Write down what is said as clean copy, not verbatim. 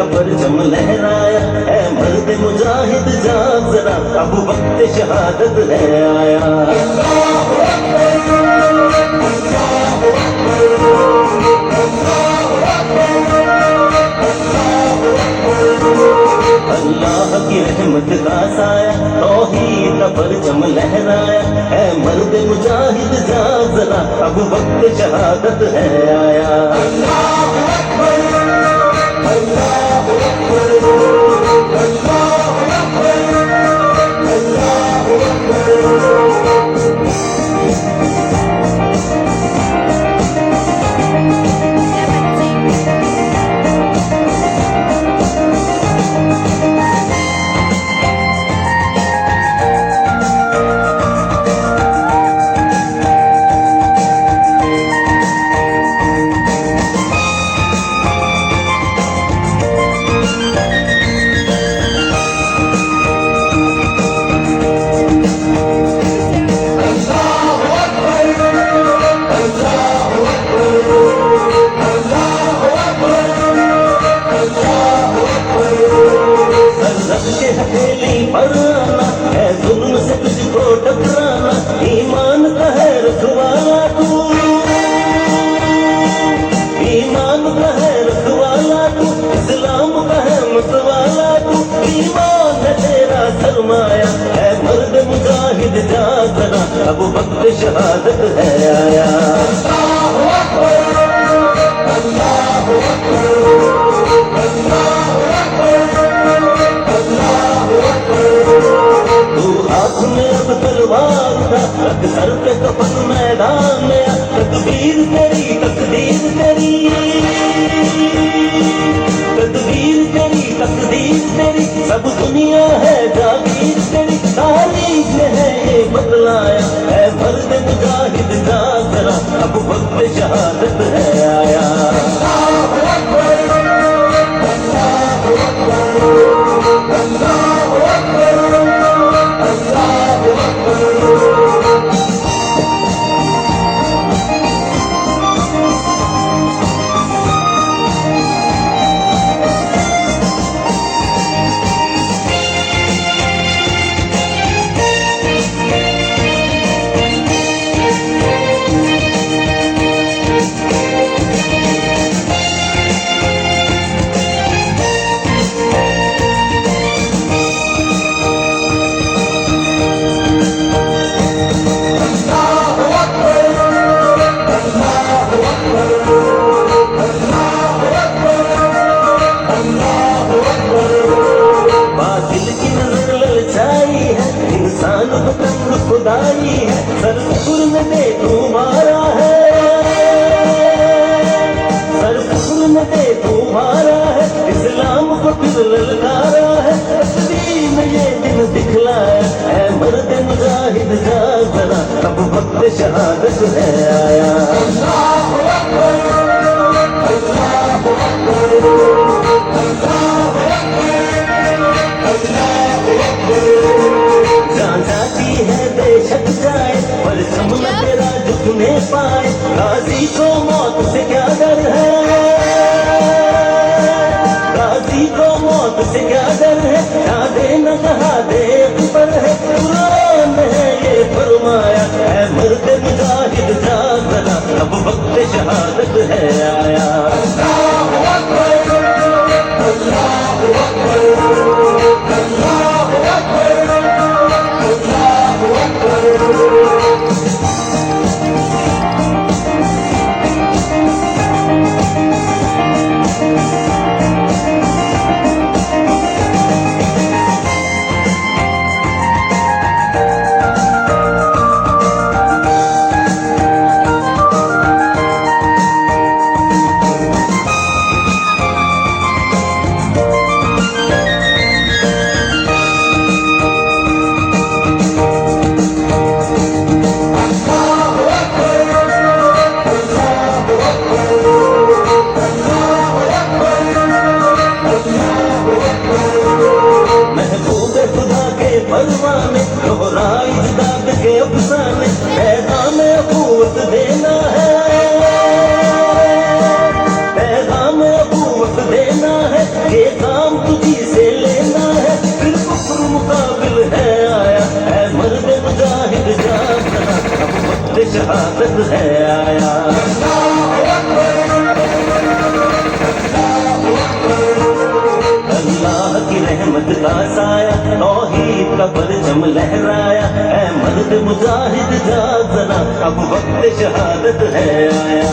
परचम लहराया है मर्द मुजाहिद जाग जरा अब वक्त शहादत है आया। अल्लाह की रहमत का साया तौहीद का परचम लहराया है मर्द मुजाहिद जाग जरा अब वक्त शहादत है आया। ईमान का है रखवाला तू, ईमान का है रखवाला तू, इस्लाम का है मतवाला तू, ईमान है तेरा सरमाया है मर्द मुजाहिद जाग जरा अब वक्त शहादत है आया। रख सर पे कफन मैदान में तकदीर तेरी तकदीर तेरी तकदीर तेरी तकदीर तेरी सब दुनिया है जागीर तेरी तारीफ है ये बतलाया है मर्द मुजाहिद जाग जरा अब वक्त शहादत है आया। खुदाई है सरपुर में दे तुम्हारा है, सरपुर में दे तुम्हारा है, इस्लाम को फिर ललकारा है, तस्वीर में ये दिन दिखलाया है मर्द मुजाहिद जाग जरा अब वक्त शहादत है आया। बेशक जाए पर चमन तेरा झुकने पाए, गाजी को मौत से क्या डर है, गाजी को मौत से क्या डर है, ना दे न कहा दे पर है कुरान है ये फरमाया है मर्द मुजाहिद जाग जरा अब वक्त शहादत है आया। दोहरा इजदाद के अफसाने पैगाम अबूवत देना है, पैगाम अबूवत देना है, ये काम तुझी से लेना है, फिर कुफ्र मुकाबिल है आया, है मर्द मुजाहिद जागना, अब वक्त शहादत है आया। अल्लाह की रहमत का साया तौहीद का परचम लहराया, है मर्द मुजाहिद जागना, अब वक्त शहादत है आया।